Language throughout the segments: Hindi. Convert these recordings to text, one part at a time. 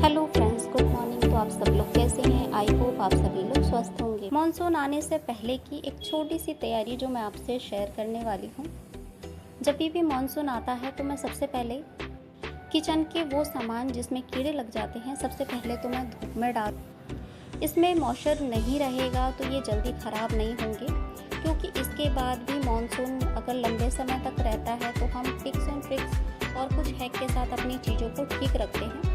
Hello friends, good morning. तो आप सब लोग कैसे हैं? आई होप आप सभी लोग स्वस्थ होंगे। मॉनसून आने से पहले की एक छोटी सी तैयारी जो मैं आपसे शेयर करने वाली हूँ। जब भी मॉनसून आता है तो मैं सबसे पहले किचन के वो सामान जिसमें कीड़े लग जाते हैं, सबसे पहले तो मैं धूप में डाल। इसमें मॉइस्चर नहीं रहेगा तो ये जल्दी ख़राब नहीं होंगे, क्योंकि इसके बाद भी मॉनसून अगर लंबे समय तक रहता है तो हम टिप्स एंड ट्रिक्स और कुछ हैक के साथ अपनी चीज़ों को ठीक रखते हैं।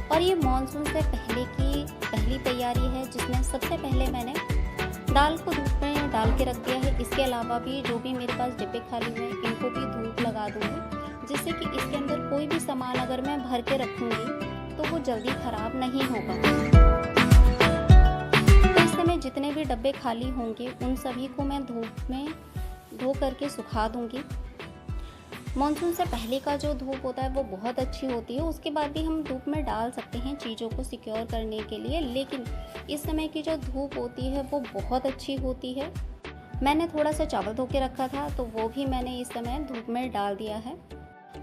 और ये मॉनसून से पहले की पहली तैयारी है, जिसमें सबसे पहले मैंने दाल को धूप में डाल के रख दिया है। इसके अलावा भी जो भी मेरे पास डिब्बे खाली हुए इनको भी धूप लगा दूँगी, जिससे कि इसके अंदर कोई भी सामान अगर मैं भर के रखूँगी तो वो जल्दी ख़राब नहीं होगा। तो इस समय जितने भी डब्बे खाली होंगे उन सभी को मैं धूप में धो करके सुखा दूँगी। मॉनसून से पहले का जो धूप होता है वो बहुत अच्छी होती है, उसके बाद भी हम धूप में डाल सकते हैं चीज़ों को सिक्योर करने के लिए, लेकिन इस समय की जो धूप होती है वो बहुत अच्छी होती है। मैंने थोड़ा सा चावल धो के रखा था तो वो भी मैंने इस समय धूप में डाल दिया है।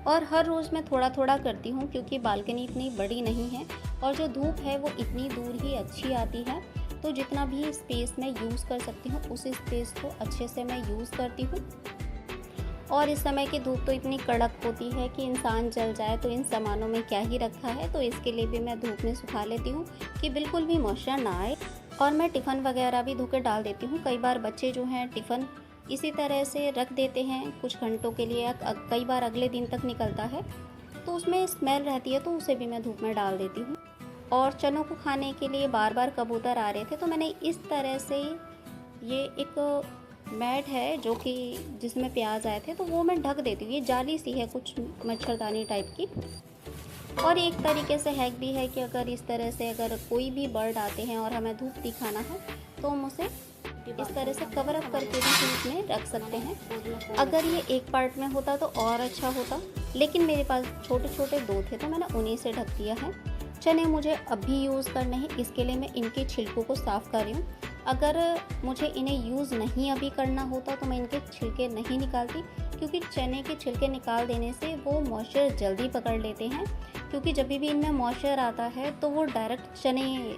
और हर रोज़ मैं थोड़ा थोड़ा करती हूँ, क्योंकि बालकनी इतनी बड़ी नहीं है और जो धूप है वो इतनी दूर ही अच्छी आती है। तो जितना भी स्पेस मैं यूज़ कर सकती हूँ उस स्पेस को अच्छे से मैं यूज़ करती हूँ। और इस समय की धूप तो इतनी कड़क होती है कि इंसान जल जाए तो इन सामानों में क्या ही रखा है। तो इसके लिए भी मैं धूप में सुखा लेती हूँ कि बिल्कुल भी मॉइस्चर ना आए। और मैं टिफ़िन वगैरह भी धो के डाल देती हूँ। कई बार बच्चे जो हैं टिफ़िन इसी तरह से रख देते हैं कुछ घंटों के लिए, कई बार अगले दिन तक निकलता है तो उसमें स्मेल रहती है, तो उसे भी मैं धूप में डाल देती हूँ। और चनों को खाने के लिए बार बार कबूतर आ रहे थे तो मैंने इस तरह से ये एक मैट है जो कि जिसमें प्याज आए थे तो वो मैं ढक देती हूँ। ये जाली सी है, कुछ मच्छरदानी टाइप की। और एक तरीके से हैक भी है कि अगर इस तरह से अगर कोई भी बर्ड आते हैं और हमें धूप दिखाना है तो हम उसे इस तरह से कवर अप करके भी धूप में रख सकते हैं। अगर ये एक पार्ट में होता तो और अच्छा होता, लेकिन मेरे पास छोटे छोटे दो थे तो मैंने उन्हीं से ढक दिया है। चने मुझे अभी यूज़ करने हैं, इसके लिए मैं इनके छिलकों को साफ़ कर रही हूँ। अगर मुझे इन्हें यूज़ नहीं अभी करना होता तो मैं इनके छिलके नहीं निकालती, क्योंकि चने के छिलके निकाल देने से वो मॉइस्चर जल्दी पकड़ लेते हैं। क्योंकि जब भी इनमें मॉइस्चर आता है तो वो डायरेक्ट चने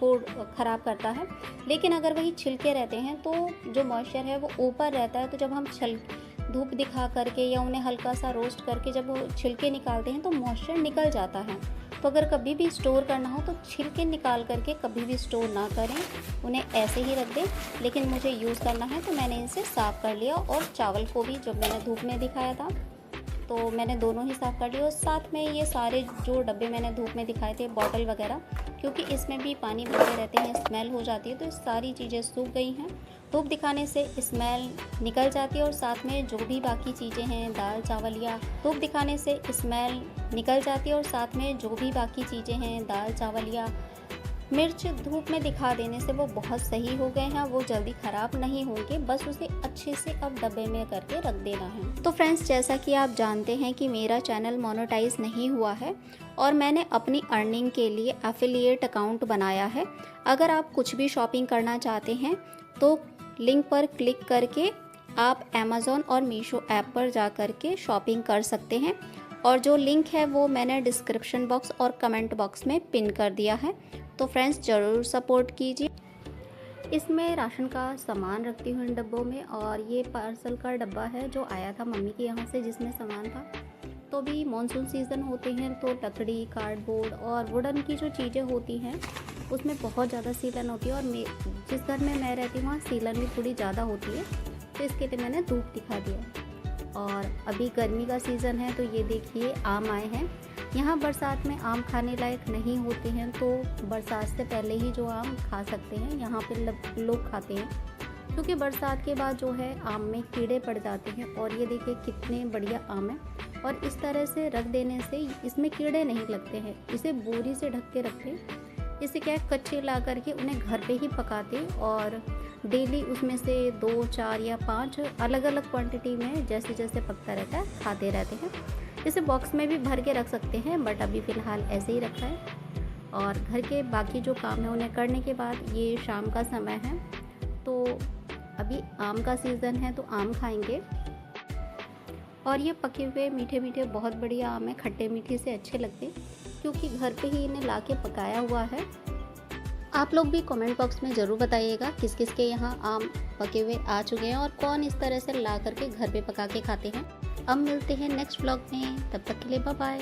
को ख़राब करता है, लेकिन अगर वही छिलके रहते हैं तो जो मॉइस्चर है वो ऊपर रहता है। तो जब हम धूप दिखा करके या उन्हें हल्का सा रोस्ट करके जब वो छिलके निकालते हैं तो मॉइस्चर निकल जाता है। तो अगर कभी भी स्टोर करना हो तो छिलके निकाल करके कभी भी स्टोर ना करें, उन्हें ऐसे ही रख दें। लेकिन मुझे यूज़ करना है तो मैंने इनसे साफ़ कर लिया। और चावल को भी जब मैंने धूप में दिखाया था तो मैंने दोनों ही साफ़ कर लिए। और साथ में ये सारे जो डब्बे मैंने धूप में दिखाए थे, बॉटल वगैरह, क्योंकि इसमें भी पानी भरे रहते हैं, स्मेल हो जाती है, तो सारी चीज़ें सूख गई हैं। धूप दिखाने से स्मेल निकल जाती है और साथ में जो भी बाकी चीज़ें हैं, दाल चावल, या धूप दिखाने से स्मेल निकल जाती है और साथ में जो भी बाकी चीज़ें हैं, दाल चावल या मिर्च, धूप में दिखा देने से वो बहुत सही हो गए हैं। वो जल्दी ख़राब नहीं होंगे, बस उसे अच्छे से अब डब्बे में करके रख देना है। तो फ्रेंड्स, जैसा कि आप जानते हैं कि मेरा चैनल मोनेटाइज नहीं हुआ है और मैंने अपनी अर्निंग के लिए एफिलिएट अकाउंट बनाया है। अगर आप कुछ भी शॉपिंग करना चाहते हैं तो लिंक पर क्लिक करके आप अमेज़ॉन और मीशो ऐप पर जा कर के शॉपिंग कर सकते हैं। और जो लिंक है वो मैंने डिस्क्रिप्शन बॉक्स और कमेंट बॉक्स में पिन कर दिया है। तो फ्रेंड्स, ज़रूर सपोर्ट कीजिए। इसमें राशन का सामान रखती हूँ इन डब्बों में। और ये पार्सल का डब्बा है जो आया था मम्मी के यहाँ से, जिसमें सामान था। तो भी मॉनसून सीज़न होते हैं तो लकड़ी, कार्डबोर्ड और वुडन की जो चीज़ें होती हैं उसमें बहुत ज़्यादा सीलन होती है। और जिस घर में मैं रहती हूँ वहाँ सीलन भी थोड़ी ज़्यादा होती है, तो इसके लिए मैंने धूप दिखा दिया। और अभी गर्मी का सीज़न है तो ये देखिए आम आए हैं। यहाँ बरसात में आम खाने लायक नहीं होते हैं, तो बरसात से पहले ही जो आम खा सकते हैं यहाँ पे लोग खाते हैं, क्योंकि बरसात के बाद जो है आम में कीड़े पड़ जाते हैं। और ये देखिए कितने बढ़िया आम है। और इस तरह से रख देने से इसमें कीड़े नहीं लगते हैं। इसे बोरी से ढक के रखें। इससे क्या है, कच्चे ला करके उन्हें घर पे ही पकाते और डेली उसमें से 2, 4 या 5 अलग अलग क्वांटिटी में जैसे जैसे पकता रहता है खाते रहते हैं। इसे बॉक्स में भी भर के रख सकते हैं, बट अभी फ़िलहाल ऐसे ही रखा है। और घर के बाकी जो काम है उन्हें करने के बाद, ये शाम का समय है तो अभी आम का सीज़न है तो आम खाएंगे। और ये पके हुए मीठे मीठे बहुत बढ़िया आम है, खट्टे मीठे से अच्छे लगते। क्योंकि घर पे ही इन्हें ला के पकाया हुआ है। आप लोग भी कमेंट बॉक्स में ज़रूर बताइएगा किस किस के यहाँ आम पके हुए आ चुके हैं और कौन इस तरह से ला करके घर पे पका के खाते हैं। अब मिलते हैं नेक्स्ट व्लॉग में, तब तक के लिए बाय बाय।